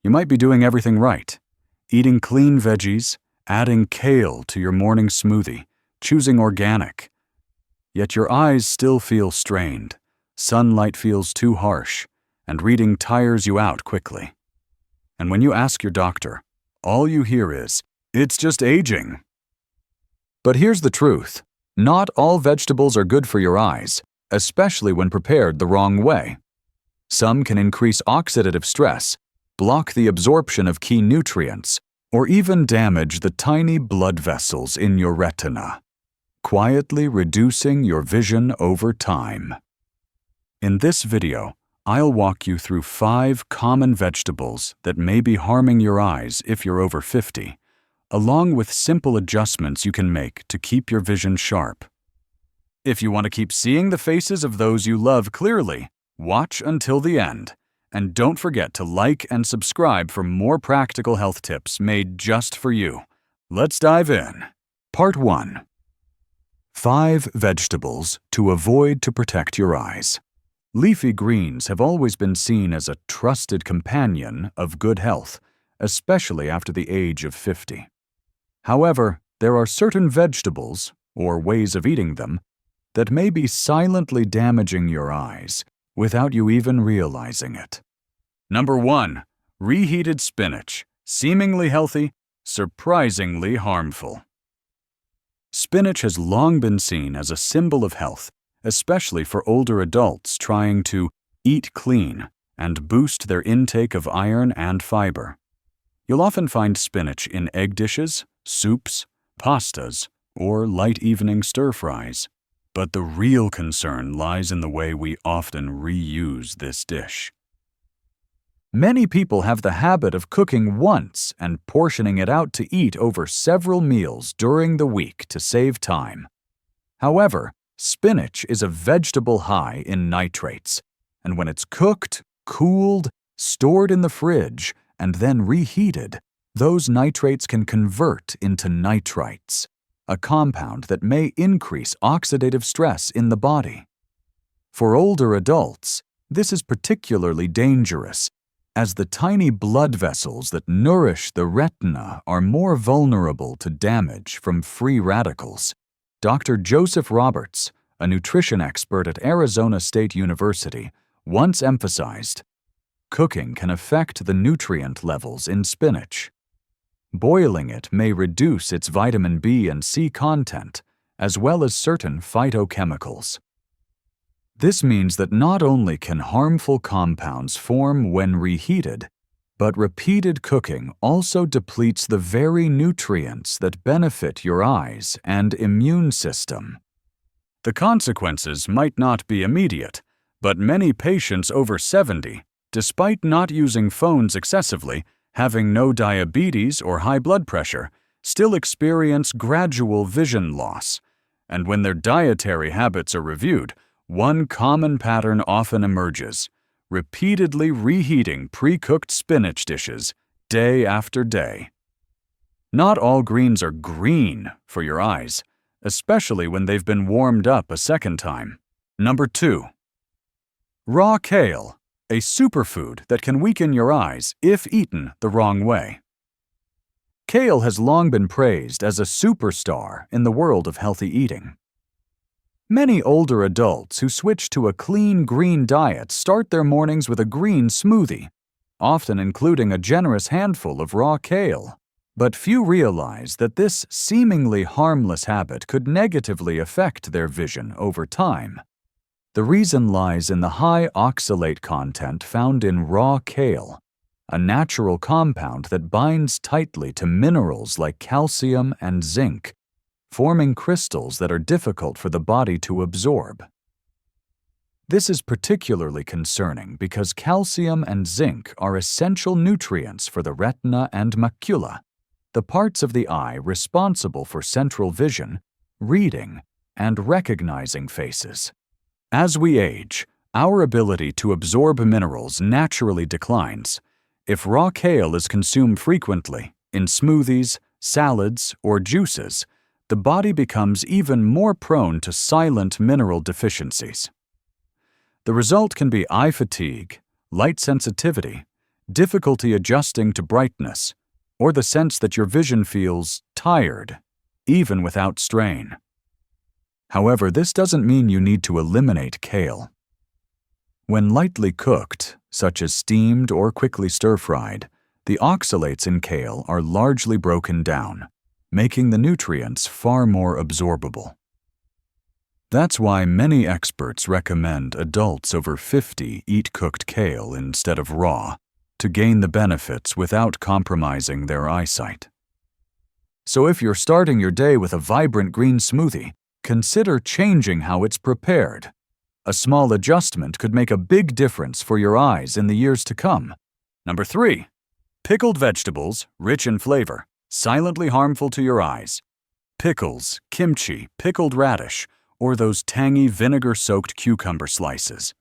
You might be doing everything right. Eating clean veggies, adding kale to your morning smoothie, choosing organic. Yet your eyes still feel strained, sunlight feels too harsh, and reading tires you out quickly. And when you ask your doctor, all you hear is, "It's just aging." But here's the truth. Not all vegetables are good for your eyes, especially when prepared the wrong way. Some can increase oxidative stress, block the absorption of key nutrients, or even damage the tiny blood vessels in your retina, quietly reducing your vision over time. In this video, I'll walk you through 5 common vegetables that may be harming your eyes if you're over 50, along with simple adjustments you can make to keep your vision sharp. If you want to keep seeing the faces of those you love clearly, watch until the end. And don't forget to like and subscribe for more practical health tips made just for you. Let's dive in. Part 1. 5 vegetables to avoid to protect your eyes. Leafy greens have always been seen as a trusted companion of good health, especially after the age of 50. However, there are certain vegetables, or ways of eating them, that may be silently damaging your eyes without you even realizing it. Number 1. Reheated spinach. Seemingly healthy, surprisingly harmful. Spinach has long been seen as a symbol of health, especially for older adults trying to eat clean and boost their intake of iron and fiber. You'll often find spinach in egg dishes, soups, pastas, or light evening stir-fries. But the real concern lies in the way we often reuse this dish. Many people have the habit of cooking once and portioning it out to eat over several meals during the week to save time. However, spinach is a vegetable high in nitrates, and when it's cooked, cooled, stored in the fridge, and then reheated, those nitrates can convert into nitrites, a compound that may increase oxidative stress in the body. For older adults, this is particularly dangerous, as the tiny blood vessels that nourish the retina are more vulnerable to damage from free radicals. Dr. Joseph Roberts, a nutrition expert at Arizona State University, once emphasized, cooking can affect the nutrient levels in spinach. Boiling it may reduce its vitamin B and C content, as well as certain phytochemicals. This means that not only can harmful compounds form when reheated, but repeated cooking also depletes the very nutrients that benefit your eyes and immune system. The consequences might not be immediate, but many patients over 70, despite not using phones excessively, having no diabetes or high blood pressure, still experience gradual vision loss. And when their dietary habits are reviewed, one common pattern often emerges: repeatedly reheating pre-cooked spinach dishes day after day. Not all greens are green for your eyes, especially when they've been warmed up a second time. Number 2. Raw kale, a superfood that can weaken your eyes if eaten the wrong way. Kale has long been praised as a superstar in the world of healthy eating. Many older adults who switch to a clean green diet start their mornings with a green smoothie, often including a generous handful of raw kale. But few realize that this seemingly harmless habit could negatively affect their vision over time. The reason lies in the high oxalate content found in raw kale, a natural compound that binds tightly to minerals like calcium and zinc, forming crystals that are difficult for the body to absorb. This is particularly concerning because calcium and zinc are essential nutrients for the retina and macula, the parts of the eye responsible for central vision, reading, and recognizing faces. As we age, our ability to absorb minerals naturally declines. If raw kale is consumed frequently, in smoothies, salads, or juices, the body becomes even more prone to silent mineral deficiencies. The result can be eye fatigue, light sensitivity, difficulty adjusting to brightness, or the sense that your vision feels tired, even without strain. However, this doesn't mean you need to eliminate kale. When lightly cooked, such as steamed or quickly stir-fried, the oxalates in kale are largely broken down, making the nutrients far more absorbable. That's why many experts recommend adults over 50 eat cooked kale instead of raw, to gain the benefits without compromising their eyesight. So if you're starting your day with a vibrant green smoothie, consider changing how it's prepared. A small adjustment could make a big difference for your eyes in the years to come. Number 3. Pickled vegetables, rich in flavor, silently harmful to your eyes. Pickles, kimchi, pickled radish, or those tangy vinegar-soaked cucumber slices.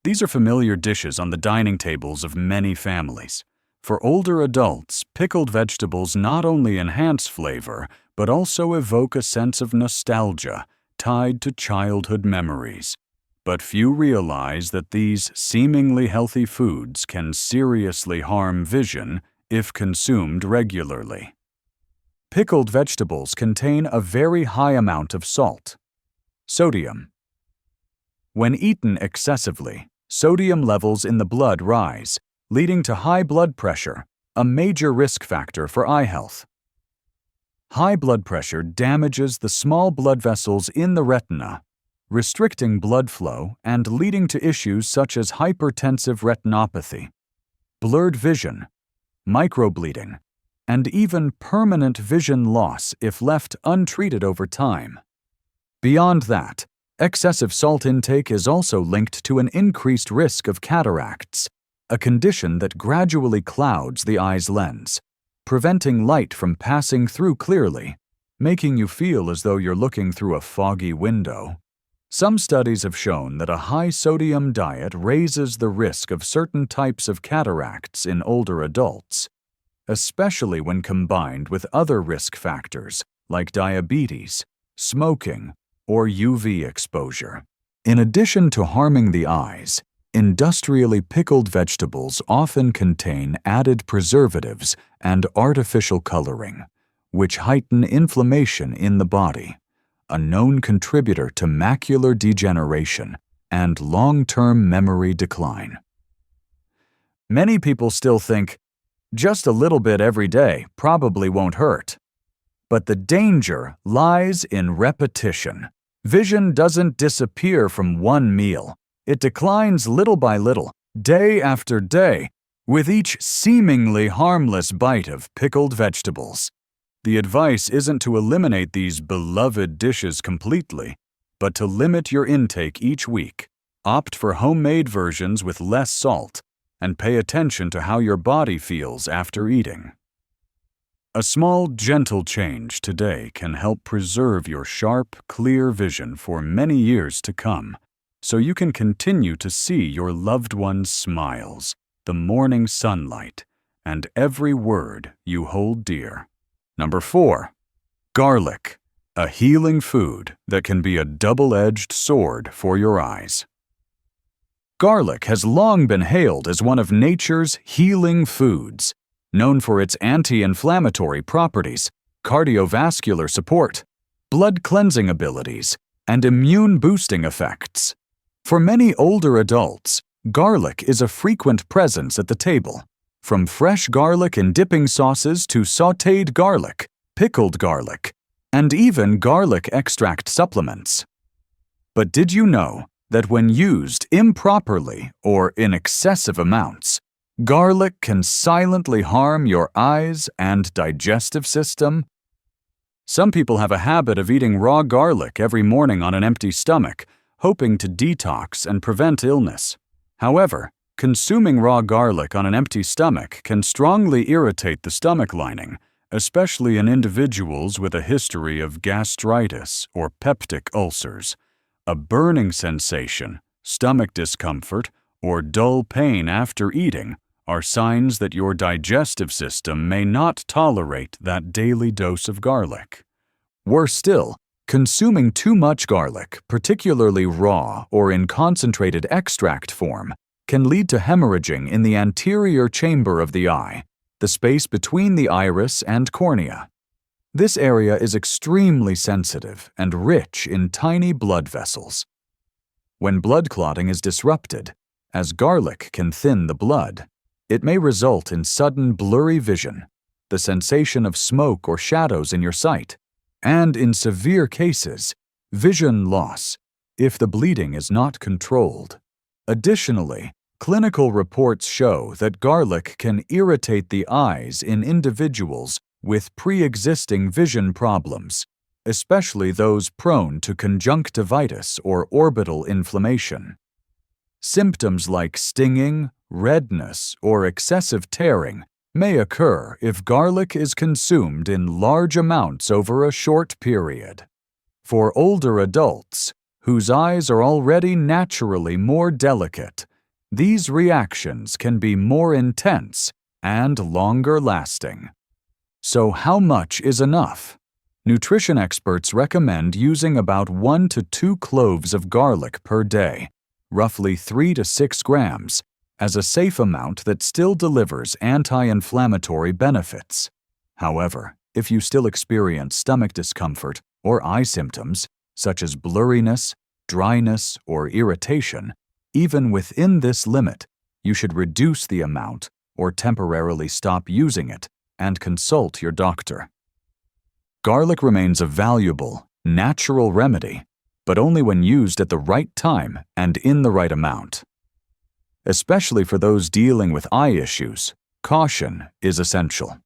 These are familiar dishes on the dining tables of many families. For older adults, pickled vegetables not only enhance flavor, but also evoke a sense of nostalgia tied to childhood memories. But few realize that these seemingly healthy foods can seriously harm vision if consumed regularly. Pickled vegetables contain a very high amount of salt. Sodium. When eaten excessively, sodium levels in the blood rise, leading to high blood pressure, a major risk factor for eye health. High blood pressure damages the small blood vessels in the retina, restricting blood flow and leading to issues such as hypertensive retinopathy, blurred vision, microbleeding, and even permanent vision loss if left untreated over time. Beyond that, excessive salt intake is also linked to an increased risk of cataracts, a condition that gradually clouds the eye's lens, preventing light from passing through clearly, making you feel as though you're looking through a foggy window. Some studies have shown that a high-sodium diet raises the risk of certain types of cataracts in older adults, especially when combined with other risk factors like diabetes, smoking, or UV exposure. In addition to harming the eyes, industrially pickled vegetables often contain added preservatives and artificial coloring, which heighten inflammation in the body, a known contributor to macular degeneration and long-term memory decline. Many people still think, just a little bit every day probably won't hurt. But the danger lies in repetition. Vision doesn't disappear from one meal. It declines little by little, day after day, with each seemingly harmless bite of pickled vegetables. The advice isn't to eliminate these beloved dishes completely, but to limit your intake each week, opt for homemade versions with less salt, and pay attention to how your body feels after eating. A small, gentle change today can help preserve your sharp, clear vision for many years to come, so you can continue to see your loved ones' smiles, the morning sunlight, and every word you hold dear. Number 4. Garlic, a healing food that can be a double-edged sword for your eyes. Garlic has long been hailed as one of nature's healing foods, known for its anti-inflammatory properties, cardiovascular support, blood cleansing abilities, and immune-boosting effects. For many older adults, garlic is a frequent presence at the table. From fresh garlic in dipping sauces to sautéed garlic, pickled garlic, and even garlic extract supplements. But did you know that when used improperly or in excessive amounts, garlic can silently harm your eyes and digestive system? Some people have a habit of eating raw garlic every morning on an empty stomach, hoping to detox and prevent illness. However, consuming raw garlic on an empty stomach can strongly irritate the stomach lining, especially in individuals with a history of gastritis or peptic ulcers. A burning sensation, stomach discomfort, or dull pain after eating are signs that your digestive system may not tolerate that daily dose of garlic. Worse still, consuming too much garlic, particularly raw or in concentrated extract form, can lead to hemorrhaging in the anterior chamber of the eye, the space between the iris and cornea. This area is extremely sensitive and rich in tiny blood vessels. When blood clotting is disrupted, as garlic can thin the blood, it may result in sudden blurry vision, the sensation of smoke or shadows in your sight, and in severe cases, vision loss if the bleeding is not controlled. Additionally, clinical reports show that garlic can irritate the eyes in individuals with pre-existing vision problems, especially those prone to conjunctivitis or orbital inflammation. Symptoms like stinging, redness, or excessive tearing may occur if garlic is consumed in large amounts over a short period. For older adults, whose eyes are already naturally more delicate, these reactions can be more intense and longer lasting. So how much is enough? Nutrition experts recommend using about 1 to 2 cloves of garlic per day, roughly 3 to 6 grams, as a safe amount that still delivers anti-inflammatory benefits. However, if you still experience stomach discomfort or eye symptoms, such as blurriness, dryness, or irritation, even within this limit, you should reduce the amount or temporarily stop using it and consult your doctor. Garlic remains a valuable, natural remedy, but only when used at the right time and in the right amount. Especially for those dealing with eye issues, caution is essential.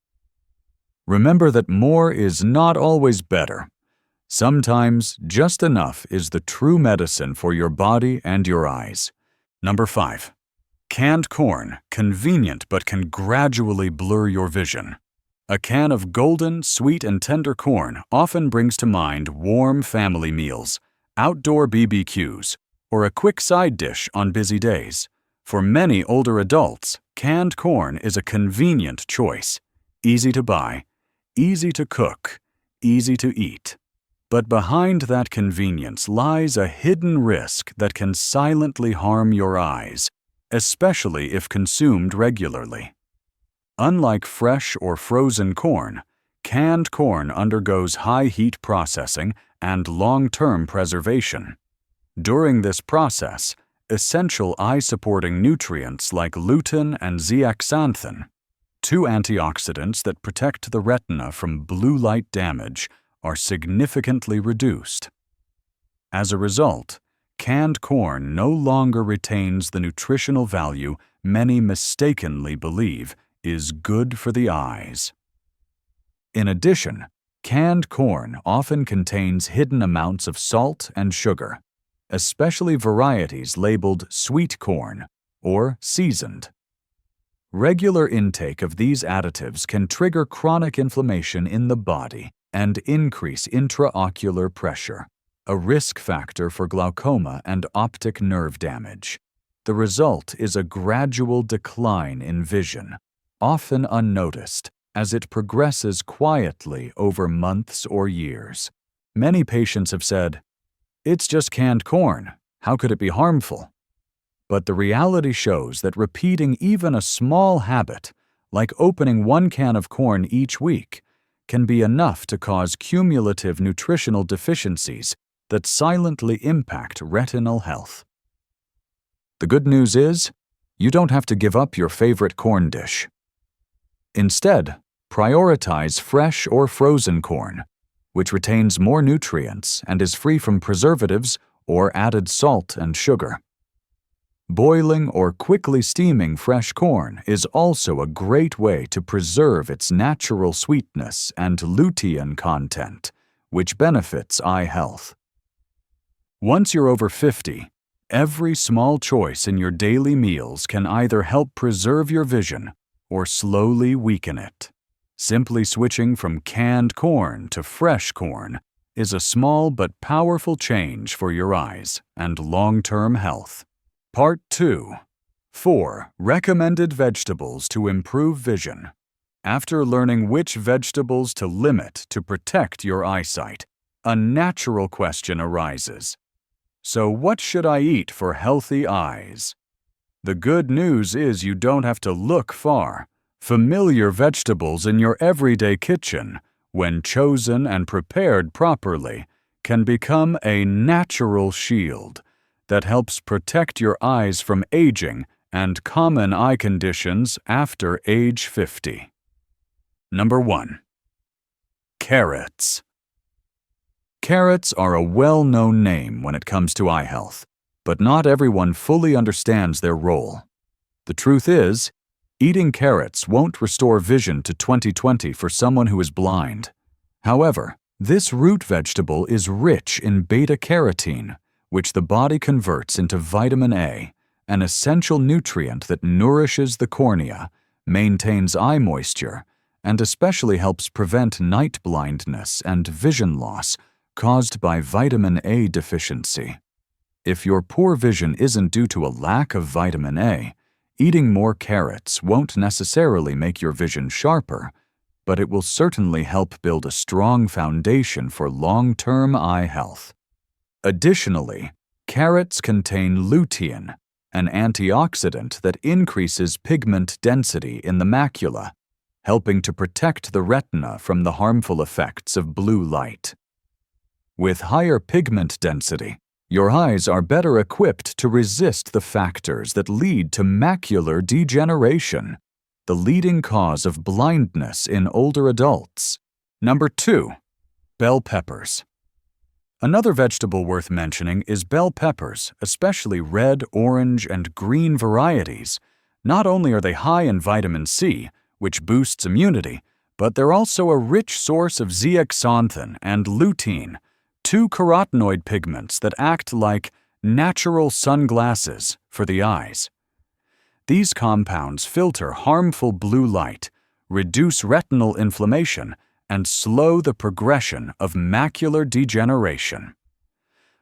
Remember that more is not always better. Sometimes just enough is the true medicine for your body and your eyes. Number 5. Canned corn, convenient but can gradually blur your vision. A can of golden, sweet, and tender corn often brings to mind warm family meals, outdoor BBQs, or a quick side dish on busy days. For many older adults, canned corn is a convenient choice. Easy to buy, easy to cook, easy to eat. But behind that convenience lies a hidden risk that can silently harm your eyes, especially if consumed regularly. Unlike fresh or frozen corn, canned corn undergoes high heat processing and long-term preservation. During this process, essential eye-supporting nutrients like lutein and zeaxanthin, 2 antioxidants that protect the retina from blue light damage, are significantly reduced. As a result, canned corn no longer retains the nutritional value many mistakenly believe is good for the eyes. In addition, canned corn often contains hidden amounts of salt and sugar, especially varieties labeled sweet corn or seasoned. Regular intake of these additives can trigger chronic inflammation in the body and increase intraocular pressure, a risk factor for glaucoma and optic nerve damage. The result is a gradual decline in vision, often unnoticed, as it progresses quietly over months or years. Many patients have said, "It's just canned corn. How could it be harmful?" But the reality shows that repeating even a small habit, like opening 1 can of corn each week, can be enough to cause cumulative nutritional deficiencies that silently impact retinal health. The good news is, you don't have to give up your favorite corn dish. Instead, prioritize fresh or frozen corn, which retains more nutrients and is free from preservatives or added salt and sugar. Boiling or quickly steaming fresh corn is also a great way to preserve its natural sweetness and lutein content, which benefits eye health. Once you're over 50, every small choice in your daily meals can either help preserve your vision or slowly weaken it. Simply switching from canned corn to fresh corn is a small but powerful change for your eyes and long-term health. Part 2. 4 recommended vegetables to improve vision. After learning which vegetables to limit to protect your eyesight, a natural question arises. So what should I eat for healthy eyes? The good news is you don't have to look far. Familiar vegetables in your everyday kitchen, when chosen and prepared properly, can become a natural shield that helps protect your eyes from aging and common eye conditions after age 50. Number 1. Carrots. Carrots are a well-known name when it comes to eye health, but not everyone fully understands their role. The truth is, eating carrots won't restore vision to 20/20 for someone who is blind. However, this root vegetable is rich in beta-carotene, which the body converts into vitamin A, an essential nutrient that nourishes the cornea, maintains eye moisture, and especially helps prevent night blindness and vision loss caused by vitamin A deficiency. If your poor vision isn't due to a lack of vitamin A, eating more carrots won't necessarily make your vision sharper, but it will certainly help build a strong foundation for long-term eye health. Additionally, carrots contain lutein, an antioxidant that increases pigment density in the macula, helping to protect the retina from the harmful effects of blue light. With higher pigment density, your eyes are better equipped to resist the factors that lead to macular degeneration, the leading cause of blindness in older adults. Number 2. Bell peppers. Another vegetable worth mentioning is bell peppers, especially red, orange, and green varieties. Not only are they high in vitamin C, which boosts immunity, but they're also a rich source of zeaxanthin and lutein, two carotenoid pigments that act like natural sunglasses for the eyes. These compounds filter harmful blue light, reduce retinal inflammation, and slow the progression of macular degeneration.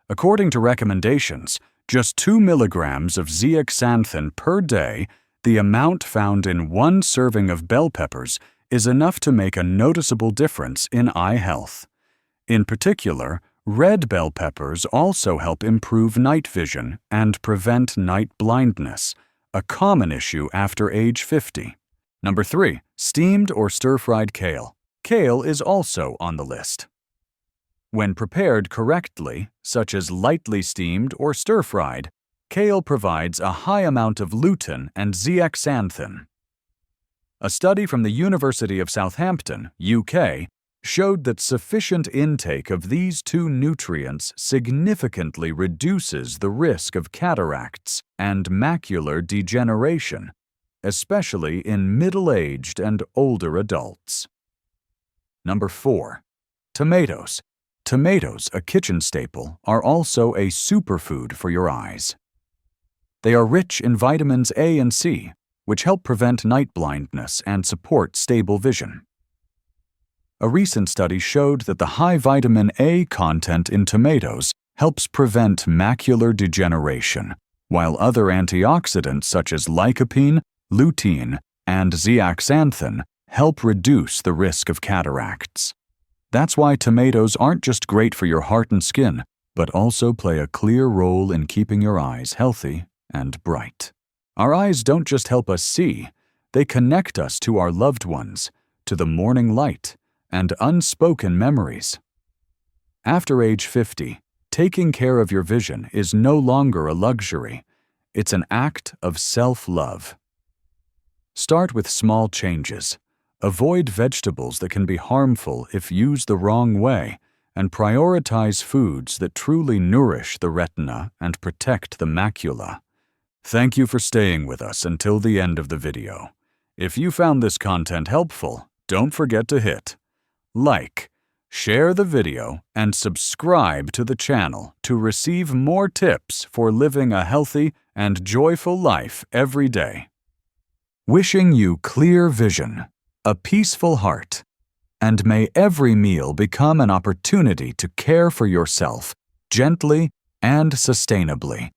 According to recommendations, just 2 milligrams of zeaxanthin per day, the amount found in 1 serving of bell peppers, is enough to make a noticeable difference in eye health. In particular, red bell peppers also help improve night vision and prevent night blindness, a common issue after age 50. Number 3. Steamed or stir-fried kale. Kale is also on the list. When prepared correctly, such as lightly steamed or stir-fried, kale provides a high amount of lutein and zeaxanthin. A study from the University of Southampton, UK, showed that sufficient intake of these two nutrients significantly reduces the risk of cataracts and macular degeneration, especially in middle-aged and older adults. Number 4. Tomatoes. Tomatoes, a kitchen staple, are also a superfood for your eyes. They are rich in vitamins A and C, which help prevent night blindness and support stable vision. A recent study showed that the high vitamin A content in tomatoes helps prevent macular degeneration, while other antioxidants such as lycopene, lutein, and zeaxanthin help reduce the risk of cataracts. That's why tomatoes aren't just great for your heart and skin, but also play a clear role in keeping your eyes healthy and bright. Our eyes don't just help us see, they connect us to our loved ones, to the morning light, and unspoken memories. After age 50, taking care of your vision is no longer a luxury. It's an act of self-love. Start with small changes. Avoid vegetables that can be harmful if used the wrong way, and prioritize foods that truly nourish the retina and protect the macula. Thank you for staying with us until the end of the video. If you found this content helpful, don't forget to hit like, share the video, and subscribe to the channel to receive more tips for living a healthy and joyful life every day. Wishing you clear vision, a peaceful heart, and may every meal become an opportunity to care for yourself gently and sustainably.